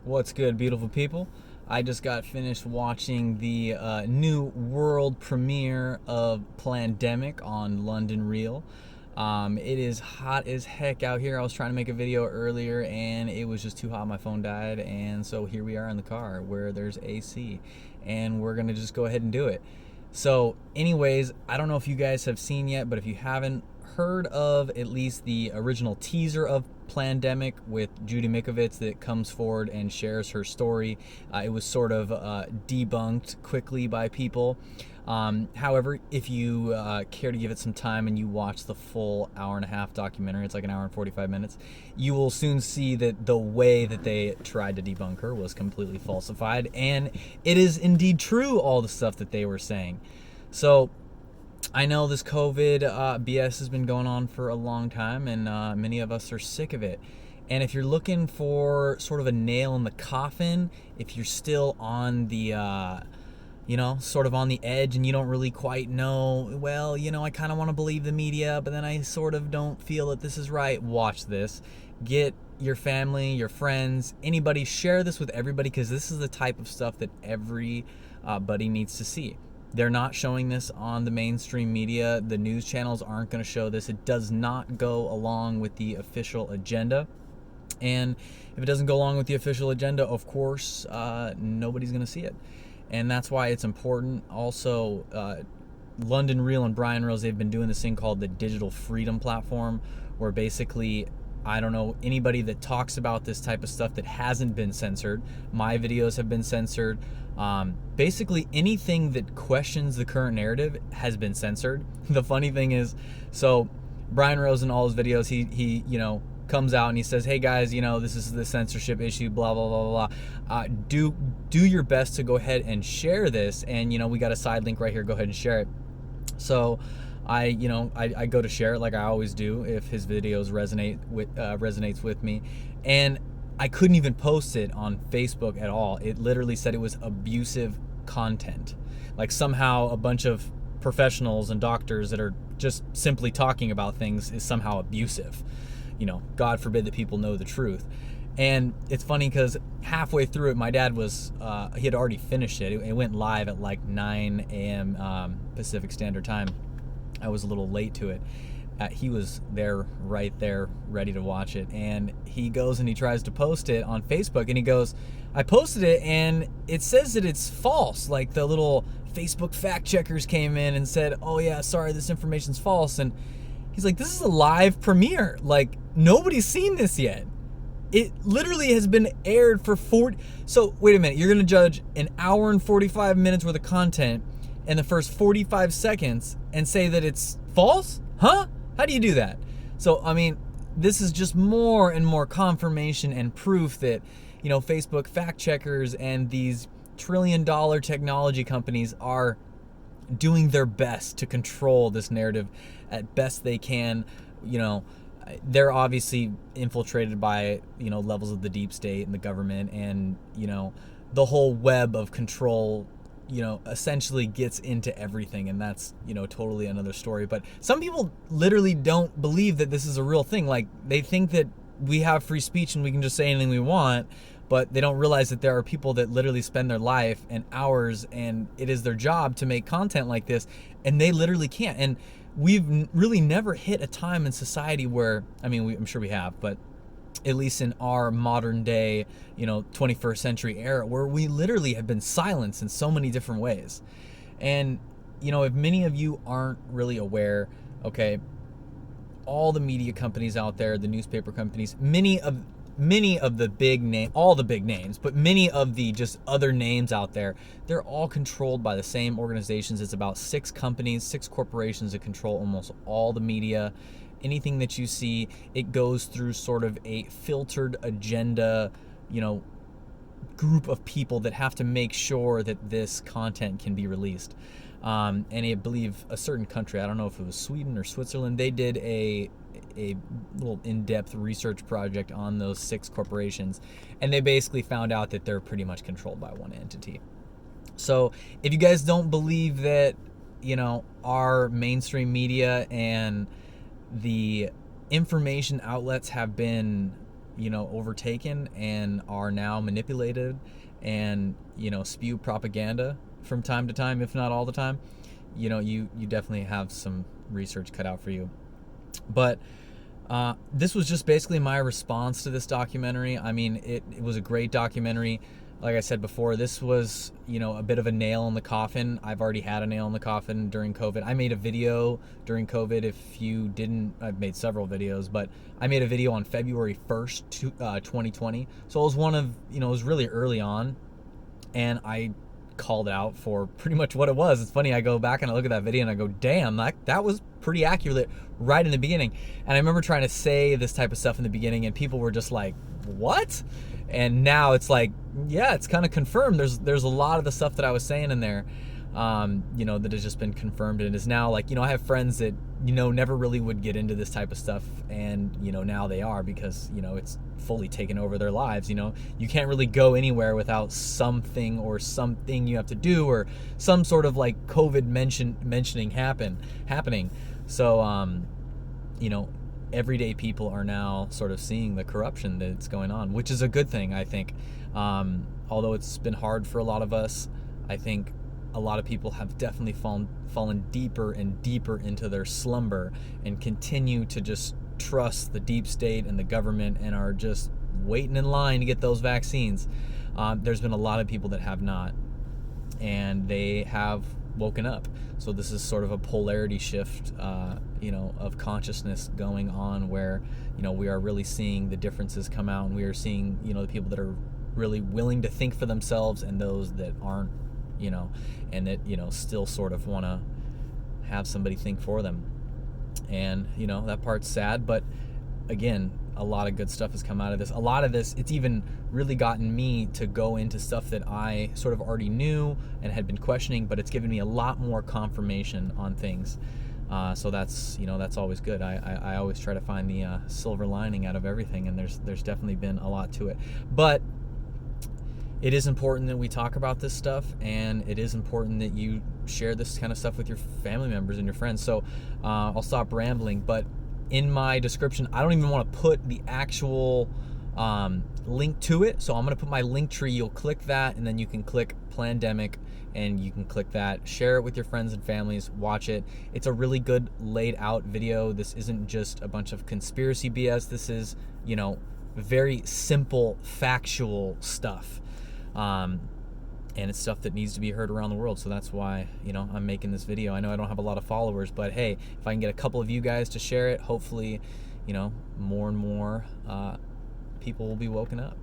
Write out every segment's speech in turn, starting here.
What's good, beautiful people? I just got finished watching the new world premiere of Plandemic on London Real. It is hot as heck out here. I was trying to make a video earlier and it was just too hot. My phone died, and so here we are in the car where there's AC, and we're gonna just go ahead and do it. So, anyways, I don't know if you guys have seen yet, but if you haven't heard of at least the original teaser of Plandemic with Judy Mikovits that comes forward and shares her story, it was sort of debunked quickly by people. However, if you care to give it some time and you watch the full hour and a half documentary, it's like an hour and 45 minutes, you will soon see that the way that they tried to debunk her was completely falsified, and it is indeed true, all the stuff that they were saying. So, I know this COVID BS has been going on for a long time, and many of us are sick of it. And if you're looking for sort of a nail in the coffin, if you're still on the sort of on the edge and you don't really quite know, well, I kind of want to believe the media, but then I sort of don't feel that this is right, watch this. Get your family, your friends, anybody, share this with everybody, because this is the type of stuff that everybody needs to see. They're not showing this on the mainstream media. The news channels aren't going to show this. It does not go along with the official agenda. And if it doesn't go along with the official agenda, of course, nobody's going to see it. And that's why it's important. Also, London Real and Brian Rose, they've been doing this thing called the Digital Freedom Platform, where basically, I don't know, anybody that talks about this type of stuff that hasn't been censored. My videos have been censored. Basically, anything that questions the current narrative has been censored. The funny thing is, so Brian Rose in all his videos, he comes out and he says, hey guys, this is the censorship issue, blah, blah, blah, blah. Do your best to go ahead and share this. And, we got a side link right here. Go ahead and share it. So I go to share it like I always do if his videos resonates with me. And I couldn't even post it on Facebook at all. It literally said it was abusive content. Like somehow a bunch of professionals and doctors that are just simply talking about things is somehow abusive. God forbid that people know the truth. And it's funny because halfway through it, my dad was, he had already finished it. It went live at like 9 a.m. Pacific Standard Time. I was a little late to it. He was there, right there, ready to watch it. And he goes and he tries to post it on Facebook. And he goes, I posted it and it says that it's false. Like the little Facebook fact checkers came in and said, oh yeah, sorry, this information's false. And he's like, this is a live premiere. Like, nobody's seen this yet. It literally has been aired for 40. So, wait a minute. You're going to judge an hour and 45 minutes worth of content in the first 45 seconds and say that it's false? Huh? How do you do that? So, I mean, this is just more and more confirmation and proof that, Facebook fact checkers and these trillion-dollar technology companies are doing their best to control this narrative at best they can. They're obviously infiltrated by, levels of the deep state and the government, and, the whole web of control, essentially gets into everything, and that's, totally another story. But some people literally don't believe that this is a real thing. Like, they think that we have free speech and we can just say anything we want, but they don't realize that there are people that literally spend their life and hours, and it is their job to make content like this, and they literally can't. And we've really never hit a time in society where, I'm sure we have, but at least in our modern day, 21st century era, where we literally have been silenced in so many different ways. And, if many of you aren't really aware, okay, all the media companies out there, the newspaper companies, many of the all the big names, but many of the just other names out there, they're all controlled by the same organizations. It's about 6 companies, 6 corporations that control almost all the media. Anything that you see, it goes through sort of a filtered agenda, group of people that have to make sure that this content can be released. And I believe a certain country, I don't know if it was Sweden or Switzerland, they did a little in-depth research project on those 6 corporations, and they basically found out that they're pretty much controlled by one entity. So if you guys don't believe that, our mainstream media and the information outlets have been, overtaken and are now manipulated and, spew propaganda from time to time, if not all the time, you definitely have some research cut out for you. But this was just basically my response to this documentary. I mean, it was a great documentary. Like I said before, this was, a bit of a nail in the coffin. I've already had a nail in the coffin during COVID. I made a video during COVID. If you didn't, I've made several videos, but I made a video on February 1st, 2020. So it was it was really early on, and I called out for pretty much what it was. It's funny, I go back and I look at that video and I go, damn, that was pretty accurate right in the beginning. And I remember trying to say this type of stuff in the beginning and people were just like, what? And now it's like, yeah, it's kind of confirmed. There's a lot of the stuff that I was saying in there, that has just been confirmed, and is now like, I have friends that, never really would get into this type of stuff, and, now they are, because, it's fully taken over their lives. You can't really go anywhere without something you have to do, or some sort of like COVID mentioning happening. So, everyday people are now sort of seeing the corruption that's going on, which is a good thing, I think. Although it's been hard for a lot of us, I think a lot of people have definitely fallen deeper and deeper into their slumber and continue to just trust the deep state and the government and are just waiting in line to get those vaccines. There's been a lot of people that have not, and they have woken up. So this is sort of a polarity shift, of consciousness going on, where, we are really seeing the differences come out, and we are seeing, the people that are really willing to think for themselves and those that aren't, and that, still sort of want to have somebody think for them. And, that part's sad, but again, a lot of good stuff has come out of this. A lot of this, it's even really gotten me to go into stuff that I sort of already knew and had been questioning, but it's given me a lot more confirmation on things. So that's always good. I always try to find the silver lining out of everything, and there's definitely been a lot to it. But it is important that we talk about this stuff, and it is important that you share this kind of stuff with your family members and your friends. So I'll stop rambling, but in my description, I don't even want to put the actual link to it. So I'm going to put my link tree. You'll click that, and then you can click Plandemic, and you can click that, share it with your friends and families, watch it. It's a really good laid out video. This isn't just a bunch of conspiracy BS. This is, very simple, factual stuff. And it's stuff that needs to be heard around the world. So that's why, I'm making this video. I know I don't have a lot of followers, but hey, if I can get a couple of you guys to share it, hopefully, more and more people will be woken up.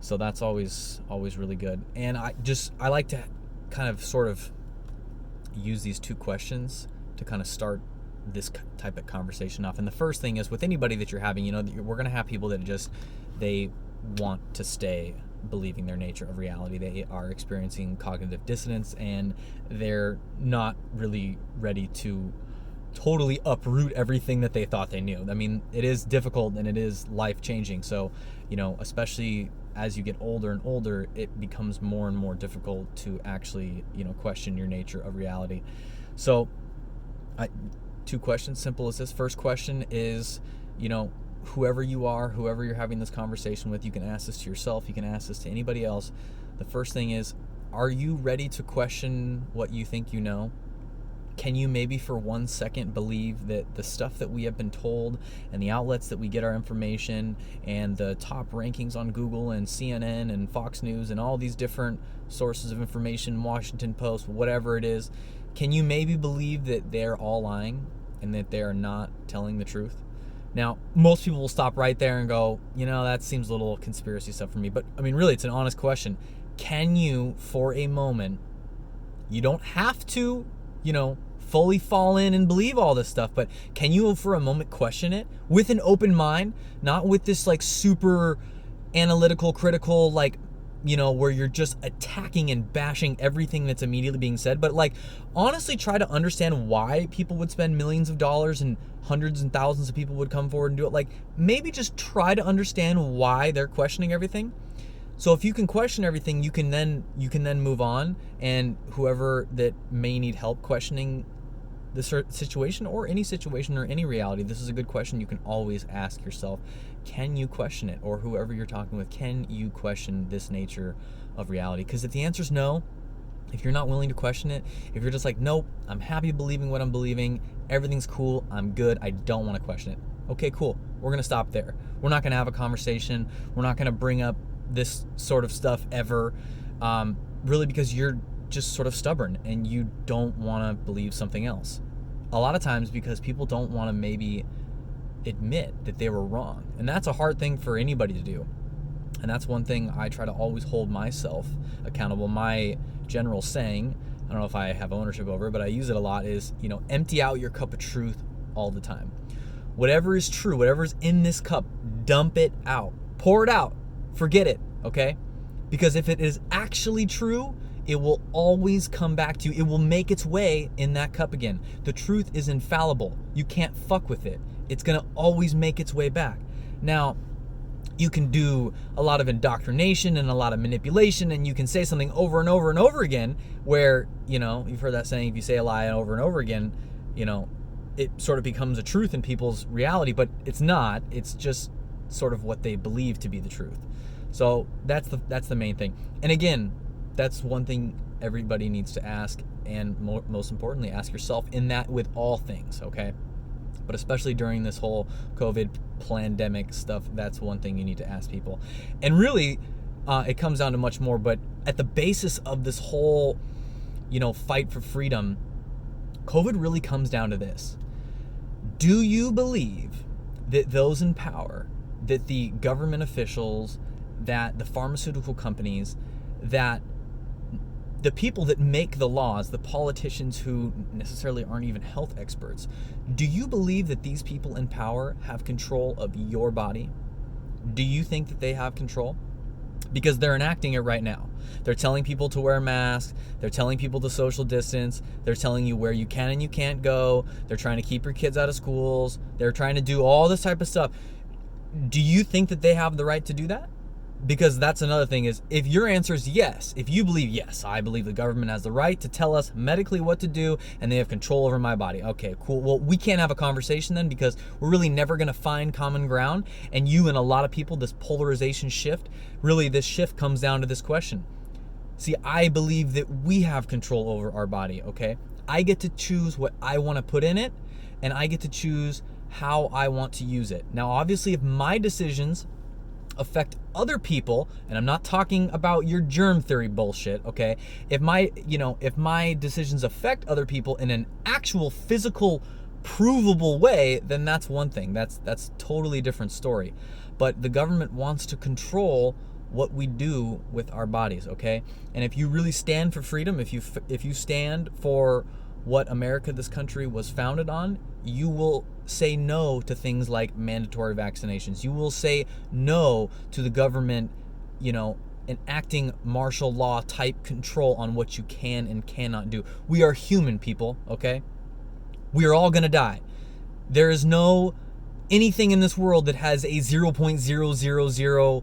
So that's always really good. And I like to kind of sort of use these two questions to kind of start this type of conversation off. And the first thing is, with anybody that you're having, we're going to have people that they want to stay believing their nature of reality. They are experiencing cognitive dissonance, and they're not really ready to totally uproot everything that they thought they knew. I mean, it is difficult and it is life-changing. So, especially as you get older and older, it becomes more and more difficult to actually, question your nature of reality. So, two questions, simple as this. First question is, whoever you are, whoever you're having this conversation with, you can ask this to yourself, you can ask this to anybody else. The first thing is, are you ready to question what you think you know? Can you maybe for 1 second believe that the stuff that we have been told, and the outlets that we get our information, and the top rankings on Google and CNN and Fox News and all these different sources of information, Washington Post, whatever it is, can you maybe believe that they're all lying and that they're not telling the truth? Now, most people will stop right there and go, that seems a little conspiracy stuff for me. But, I mean, really, it's an honest question. Can you, for a moment, you don't have to, fully fall in and believe all this stuff, but can you, for a moment, question it with an open mind? Not with this, super analytical, critical, where you're just attacking and bashing everything that's immediately being said, but honestly try to understand why people would spend millions of dollars and hundreds and thousands of people would come forward and do it. Maybe just try to understand why they're questioning everything. So if you can question everything, you can then move on, and whoever that may need help questioning this situation or any situation or any reality, this is a good question you can always ask yourself. Can you question it? Or whoever you're talking with, can you question this nature of reality? Because if the answer is no, if you're not willing to question it, if you're just like, nope, I'm happy believing what I'm believing, everything's cool, I'm good, I don't want to question it. Okay, cool. We're going to stop there. We're not going to have a conversation. We're not going to bring up this sort of stuff ever, really, because you're just sort of stubborn and you don't want to believe something else. A lot of times because people don't want to maybe admit that they were wrong. And that's a hard thing for anybody to do. And that's one thing I try to always hold myself accountable. My general saying, I don't know if I have ownership over it, but I use it a lot, is, empty out your cup of truth all the time. Whatever is true, whatever is in this cup, dump it out. Pour it out. Forget it, okay? Because if it is actually true, it will always come back to you. It will make its way in that cup again. The truth is infallible. You can't fuck with it. It's going to always make its way back. Now, you can do a lot of indoctrination and a lot of manipulation, and you can say something over and over and over again where, you've heard that saying, if you say a lie over and over again, it sort of becomes a truth in people's reality, but it's not. It's just sort of what they believe to be the truth. So that's the main thing. And again, that's one thing everybody needs to ask, and most importantly, ask yourself in that with all things, okay? But especially during this whole COVID pandemic stuff, that's one thing you need to ask people. And really, it comes down to much more, but at the basis of this whole, fight for freedom, COVID really comes down to this. Do you believe that those in power, that the government officials, that the pharmaceutical companies, that the people that make the laws, the politicians who necessarily aren't even health experts, do you believe that these people in power have control of your body? Do you think that they have control? Because they're enacting it right now. They're telling people to wear masks. They're telling people to social distance. They're telling you where you can and you can't go. They're trying to keep your kids out of schools. They're trying to do all this type of stuff. Do you think that they have the right to do that? Because that's another thing, is if your answer is yes, if you believe, yes, I believe the government has the right to tell us medically what to do and they have control over my body. Okay, cool. Well, we can't have a conversation then, because we're really never going to find common ground. And you and a lot of people, this polarization shift, really this shift comes down to this question. See, I believe that we have control over our body, okay? I get to choose what I want to put in it, and I get to choose how I want to use it. Now, obviously, if my decisions affect other people, and I'm not talking about your germ theory bullshit, okay? If my decisions affect other people in an actual physical provable way, then that's one thing. That's totally different story. But the government wants to control what we do with our bodies, okay? And if you really stand for freedom, if you stand for what America, this country, was founded on, you will say no to things like mandatory vaccinations. You will say no to the government, enacting martial law type control on what you can and cannot do. We are human, people, okay? We are all gonna die. There is no anything in this world that has a 0.000,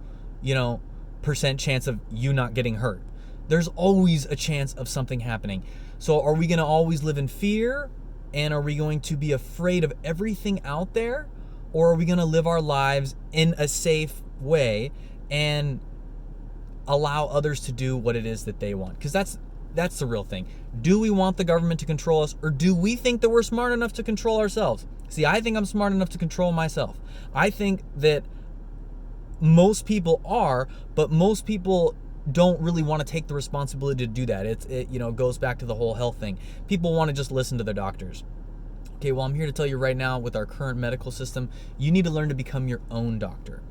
percent chance of you not getting hurt. There's always a chance of something happening. So are we going to always live in fear? And are we going to be afraid of everything out there? Or are we going to live our lives in a safe way and allow others to do what it is that they want? Because that's the real thing. Do we want the government to control us, or do we think that we're smart enough to control ourselves? See, I think I'm smart enough to control myself. I think that most people are, but most people don't really want to take the responsibility to do that. It goes back to the whole health thing. People want to just listen to their doctors. Okay, well, I'm here to tell you right now, with our current medical system, you need to learn to become your own doctor.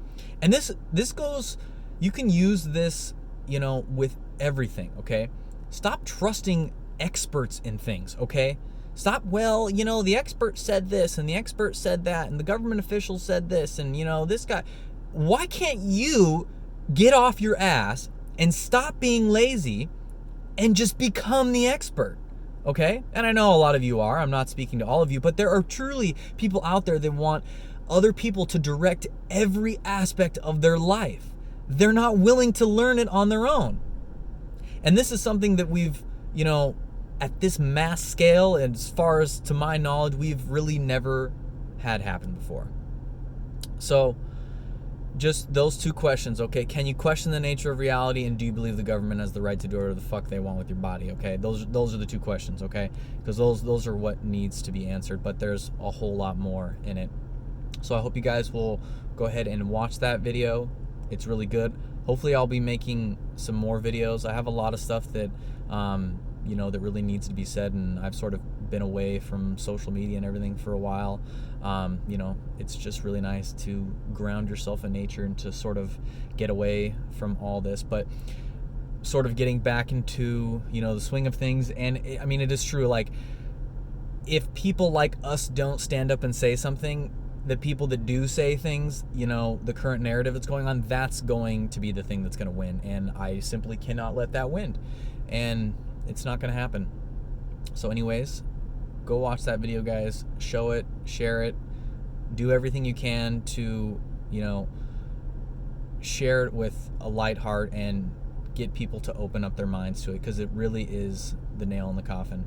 And this goes, you can use this, with everything, okay? Stop trusting experts in things, okay? Stop, the expert said this, and the expert said that, and the government official said this, and, this guy. Why can't you get off your ass and stop being lazy and just become the expert, okay? And I know a lot of you are. I'm not speaking to all of you, but there are truly people out there that want other people to direct every aspect of their life. They're not willing to learn it on their own. And this is something that we've, at this mass scale, and as far as to my knowledge, we've really never had happen before. So just those two questions, okay? Can you question the nature of reality, and do you believe the government has the right to do whatever the fuck they want with your body, okay? Those are the two questions, okay? Because those are what needs to be answered, but there's a whole lot more in it. So I hope you guys will go ahead and watch that video. It's really good. Hopefully I'll be making some more videos. I have a lot of stuff that that really needs to be said, and I've sort of been away from social media and everything for a while. It's just really nice to ground yourself in nature and to sort of get away from all this, but sort of getting back into the swing of things. And it is true, like, if people like us don't stand up and say something, the people that do say things, the current narrative that's going on, that's going to be the thing that's going to win, and I simply cannot let that win, and it's not going to happen. So anyways, go watch that video, guys. Show it, share it, do everything you can to share it with a light heart and get people to open up their minds to it, because it really is the nail in the coffin.